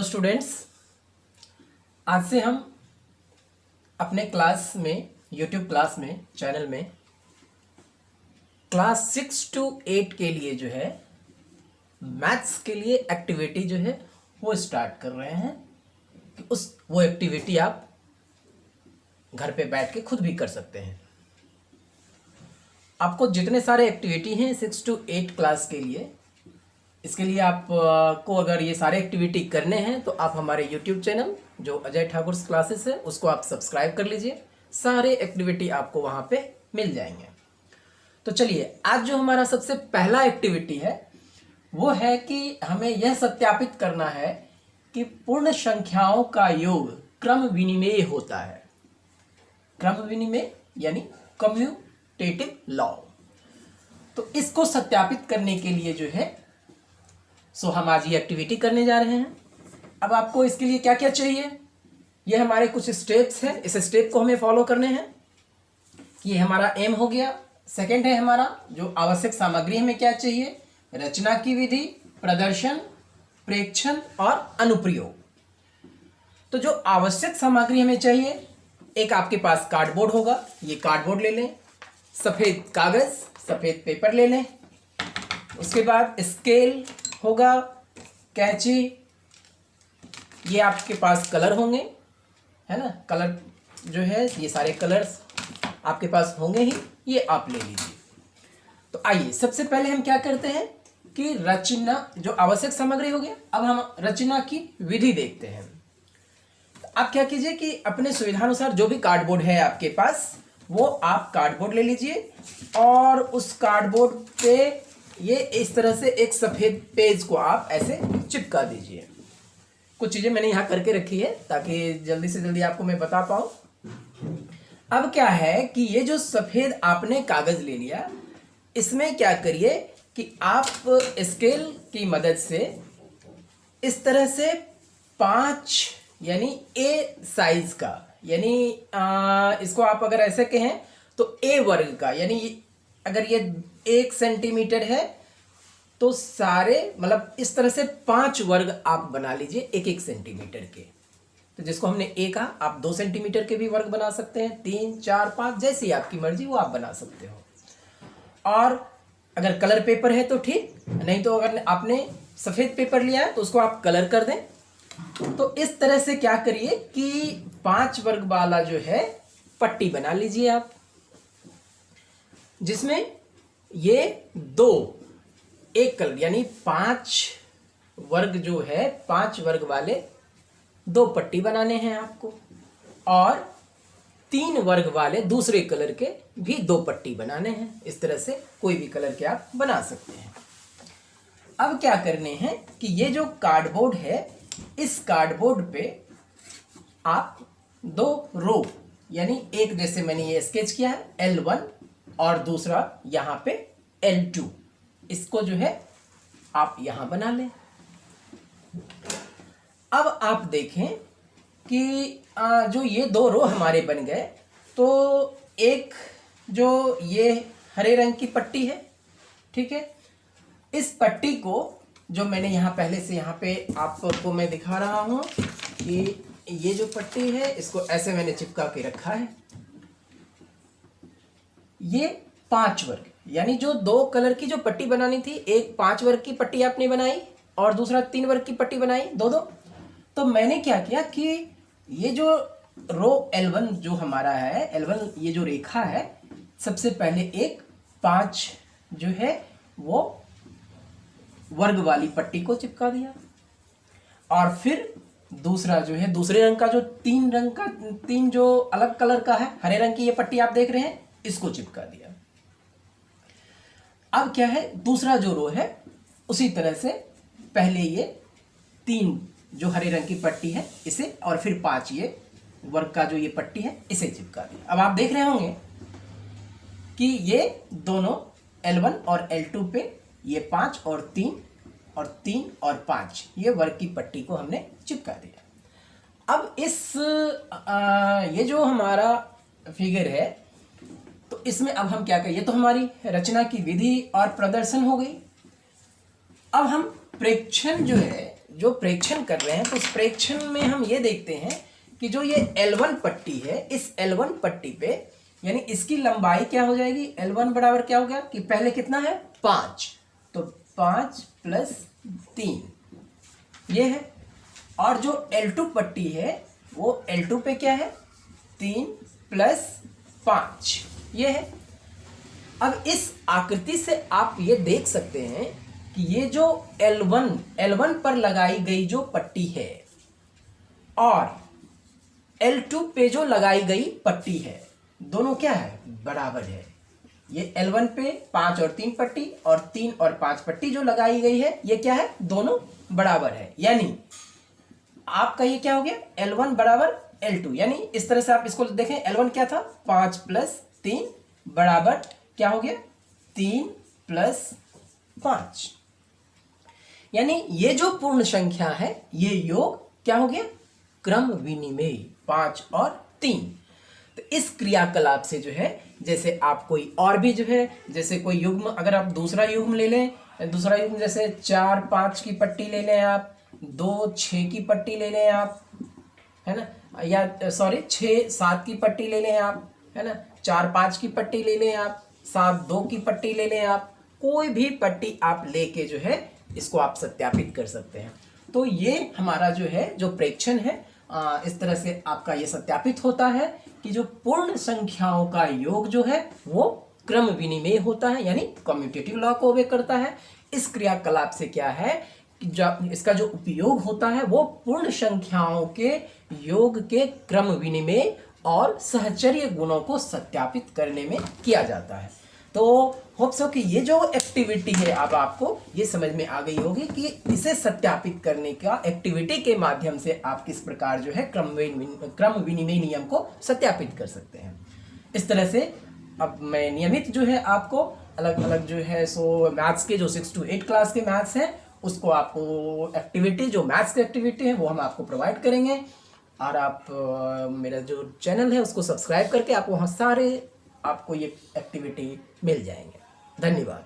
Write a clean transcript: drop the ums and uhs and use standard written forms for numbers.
Students, आज से हम अपने क्लास में यूट्यूब क्लास में चैनल में क्लास 6 to 8 के लिए जो है मैथ्स के लिए एक्टिविटी जो है वो स्टार्ट कर रहे हैं कि वो एक्टिविटी आप घर पे बैठ के खुद भी कर सकते हैं। आपको जितने सारे एक्टिविटी हैं 6 to 8 क्लास के लिए, इसके लिए आप को अगर ये सारे एक्टिविटी करने हैं तो आप हमारे YouTube चैनल जो अजय ठाकुर क्लासेस है उसको आप सब्सक्राइब कर लीजिए। सारे एक्टिविटी आपको वहाँ पे मिल जाएंगे। तो चलिए, आज जो हमारा सबसे पहला एक्टिविटी है वो है कि हमें यह सत्यापित करना है कि पूर्ण संख्याओं का योग क्रम विनिमेय होता है। क्रम विनिमेय यानी कम्यूटेटिव लॉ। तो इसको सत्यापित करने के लिए जो है हम आज ये एक्टिविटी करने जा रहे हैं। अब आपको इसके लिए क्या क्या चाहिए, ये हमारे कुछ स्टेप्स हैं, इस स्टेप को हमें फॉलो करने हैं। ये हमारा एम हो गया। सेकंड है हमारा जो आवश्यक सामग्री हमें क्या चाहिए, रचना की विधि, प्रदर्शन, प्रेक्षण और अनुप्रयोग। तो जो आवश्यक सामग्री हमें चाहिए, एक आपके पास कार्डबोर्ड होगा, ये कार्डबोर्ड ले लें। सफ़ेद कागज़, सफ़ेद पेपर ले लें। उसके बाद स्केल होगा, कैंची, ये आपके पास कलर होंगे, है ना। कलर जो है ये सारे कलर्स आपके पास होंगे ही, ये आप ले लीजिए। तो आइए सबसे पहले हम क्या करते हैं कि रचना जो आवश्यक सामग्री हो गया, अब हम रचना की विधि देखते हैं। तो आप क्या कीजिए कि अपने सुविधानुसार जो भी कार्डबोर्ड है आपके पास वो आप कार्डबोर्ड ले लीजिए और उस कार्डबोर्ड पे ये इस तरह से एक सफ़ेद पेज को आप ऐसे चिपका दीजिए। कुछ चीज़ें मैंने यहाँ करके रखी है ताकि जल्दी से जल्दी आपको मैं बता पाऊँ। अब क्या है कि ये जो सफ़ेद आपने कागज़ ले लिया, इसमें क्या करिए कि आप स्केल की मदद से इस तरह से 5 यानी ए साइज का, यानी इसको आप अगर ऐसे कहें तो ए वर्ग का, यानी अगर ये 1 सेंटीमीटर है तो सारे मतलब इस तरह से 5 वर्ग आप बना लीजिए 1-1 सेंटीमीटर के। तो जिसको हमने ए कहा, आप 2 सेंटीमीटर के भी वर्ग बना सकते हैं, 3, 4, 5 जैसी आपकी मर्जी वो आप बना सकते हो। और अगर कलर पेपर है तो ठीक, नहीं तो अगर आपने सफ़ेद पेपर लिया है तो उसको आप कलर कर दें। तो इस तरह से क्या करिए कि 5 वर्ग वाला जो है पट्टी बना लीजिए आप, जिसमें ये 2 एक कलर यानी 5 वर्ग जो है 5 वर्ग वाले 2 पट्टी बनाने हैं आपको, और 3 वर्ग वाले दूसरे कलर के भी 2 पट्टी बनाने हैं। इस तरह से कोई भी कलर के आप बना सकते हैं। अब क्या करने हैं कि ये जो कार्डबोर्ड है, इस कार्डबोर्ड पे आप 2 रो यानी एक जैसे मैंने ये स्केच किया है L1 और दूसरा यहाँ पे L2, इसको जो है आप यहाँ बना लें। अब आप देखें कि जो ये 2 रो हमारे बन गए, तो एक जो ये हरे रंग की पट्टी है, ठीक है, इस पट्टी को जो मैंने यहाँ पहले से यहाँ पे आपको मैं दिखा रहा हूँ कि ये जो पट्टी है इसको ऐसे मैंने चिपका के रखा है। ये 5 वर्ग यानी जो 2 कलर की जो पट्टी बनानी थी, एक 5 वर्ग की पट्टी आपने बनाई और दूसरा 3 वर्ग की पट्टी बनाई, 2-2। तो मैंने क्या किया कि ये जो रो L1 जो हमारा है, L1 ये जो रेखा है, सबसे पहले एक 5 जो है वो वर्ग वाली पट्टी को चिपका दिया, और फिर दूसरा जो है दूसरे रंग का जो 3 जो अलग कलर का है, हरे रंग की ये पट्टी आप देख रहे हैं, इसको चिपका दिया। अब क्या है, दूसरा जो रो है उसी तरह से पहले ये 3 जो हरे रंग की पट्टी है इसे, और फिर 5 ये वर्ग का जो ये पट्टी है इसे चिपका दिया। अब आप देख रहे होंगे कि ये दोनों L1 और L2 पे ये 5 और 3 और 3 और 5 ये वर्ग की पट्टी को हमने चिपका दिया। अब ये जो हमारा फिगर है, तो इसमें अब हम क्या करें, ये तो हमारी रचना की विधि और प्रदर्शन हो गई। अब हम प्रेक्षण जो है जो प्रेक्षण कर रहे हैं तो उस प्रेक्षण में हम ये देखते हैं कि जो ये L1 पट्टी है, इस L1 पट्टी पे यानी इसकी लंबाई क्या हो जाएगी, L1 बराबर क्या हो गया कि पहले कितना है 5, तो 5 + 3 ये है। और जो L2 पट्टी है वो L2 पे क्या है 3 + 5 ये है। अब इस आकृति से आप ये देख सकते हैं कि ये जो L1 पर लगाई गई जो पट्टी है और L2 पे जो लगाई गई पट्टी है, दोनों क्या है बराबर है। ये L1 पे 5 और 3 पट्टी और 3 और 5 पट्टी जो लगाई गई है ये क्या है, दोनों बराबर है। यानी आपका ये क्या हो गया L1 बराबर L2, यानी इस तरह से आप इसको देखें, L1 क्या था 5 + 3 बराबर क्या हो गया 3 + 5। यानी ये जो पूर्ण संख्या है ये योग क्या हो गया क्रम विनिमेय 5 और 3। तो इस क्रियाकलाप से जो है, जैसे आप कोई और भी जो है, जैसे कोई युग्म, अगर आप दूसरा युग्म ले लें, दूसरा युग्म जैसे 4 5 की पट्टी ले लें आप, 2 6 की पट्टी ले लें आप, है ना, या सॉरी 6 7 की पट्टी ले लें आप, है ना, 4 5 की पट्टी ले लें आप, 7 2 की पट्टी ले लें आप, कोई भी पट्टी आप लेके जो है इसको आप सत्यापित कर सकते हैं। तो ये हमारा जो है जो प्रेक्षण है, इस तरह से आपका ये सत्यापित होता है कि जो पूर्ण संख्याओं का योग जो है वो क्रम विनिमेय होता है, यानी कम्यूटेटिव लॉ को ओबे करता है। इस क्रियाकलाप से क्या है कि जो इसका जो उपयोग होता है वो पूर्ण संख्याओं के योग के क्रम विनिमेय और सहचर्य गुणों को सत्यापित करने में किया जाता है। तो होप सो कि ये जो एक्टिविटी है अब आपको ये समझ में आ गई होगी कि इसे सत्यापित करने का एक्टिविटी के माध्यम से आप किस प्रकार जो है क्रम विनिमय नियम को सत्यापित कर सकते हैं। इस तरह से अब मैं नियमित जो है आपको अलग अलग जो है सो मैथ्स के जो 6 to 8 क्लास के मैथ्स हैं उसको आपको एक्टिविटी, जो मैथ्स की एक्टिविटी है वो हम आपको प्रोवाइड करेंगे। और आप मेरा जो चैनल है उसको सब्सक्राइब करके आप वहाँ सारे आपको ये एक्टिविटी मिल जाएंगे। धन्यवाद।